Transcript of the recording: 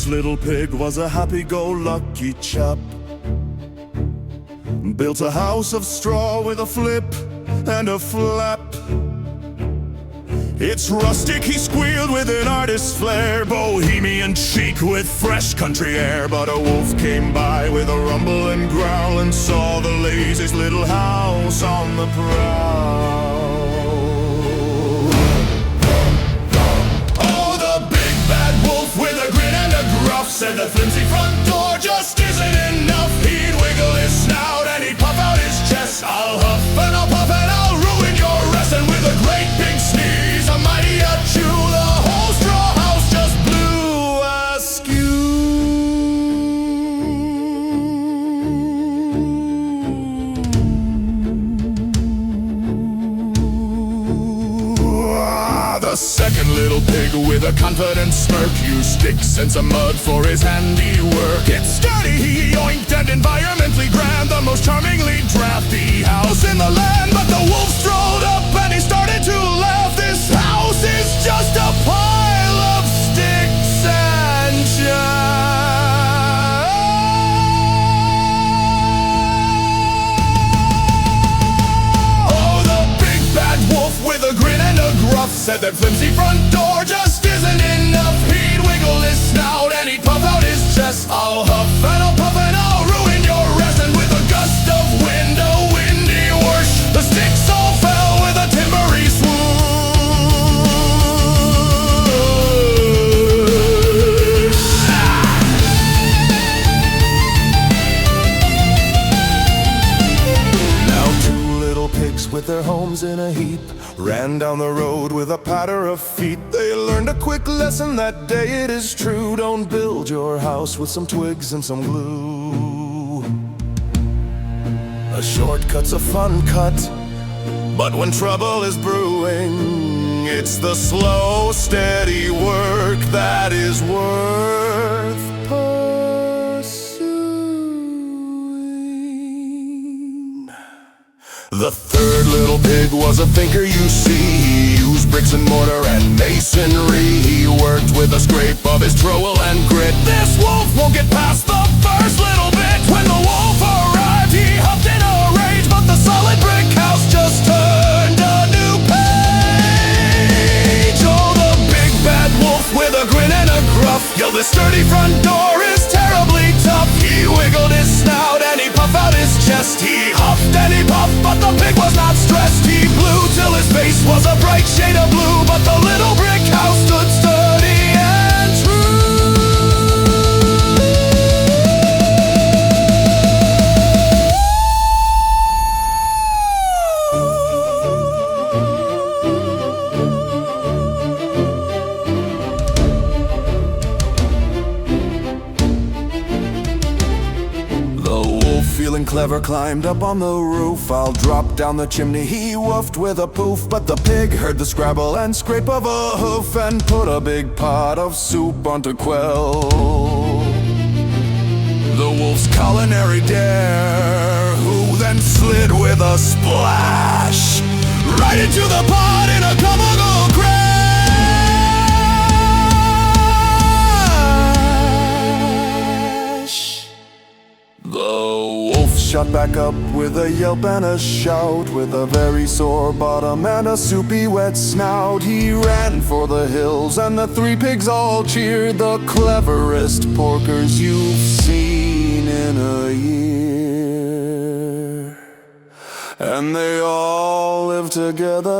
little pig was a happy-go-lucky chap. Built a house of straw with a flip and a flap. It's rustic, he squealed with an artist's flair, bohemian chic with fresh country air. But a wolf came by with a rumble and growl and saw the laziest little house on the prowl. Oh, the big bad wolf with a grin and a gruff said the flimsy front door just isn't enough. He'd wiggle his snout and he'd puff out his chest. I'll huff and I'll puff and I'll ruin your rest. And with a great big sneeze, a mighty achoo, the whole straw house just blew askew. The second little pig with a confident smirk used sticks and some mud for his handiwork. It's sturdy, he yoinked, and environmentally grand, the most charmingly drafty house in the land. But the wolf strolled up and he started to laugh. This house is just a pile of sticks and chaff. Oh, the big bad wolf with a grin and a gruff said that flimsy front door just isn't enough. He'd wiggle his snout and he'd puff out his chest. I'll huff and I'll puff and I'll ruin your rest. And with a gust of wind, a windy whoosh, the sticks all fell with a timbery swoosh. Now two little pigs with their homes in a heap ran down the road with a patter of feet. They learned a quick lesson that day, it is true. Don't build your house with some twigs and some glue. A shortcut's a fun cut, but when trouble is brewing, it's the slow, steady work that is worth pursuing. The third little pig was a thinker, you see. He used bricks and mortar and masonry. He worked with a scrape of his trowel and grit. This wolf won't get past the first little bit. When the wolf arrived, he huffed in a rage, but the solid brick house just turned a new page. Oh, the big bad wolf with a grin and a gruff yelled, "This sturdy front door is terribly tough." He wiggled his snout and he puffed out his chest. He huffed and he puffed, but the pig was not stressed. He blew till his face was a bright shade of blue, but the little brick house stood sturdy and true. Feeling clever, climbed up on the roof. "I'll drop down the chimney," he woofed with a poof. But the pig heard the scrabble and scrape of a hoof and put a big pot of soup on to quell the wolf's culinary dare, who then slid with a splash right into the pot in a comical crash. Shot back up with a yelp and a shout, with a very sore bottom and a soupy wet snout. He ran for the hills and the three pigs all cheered, the cleverest porkers you've seen in a year. And they all live together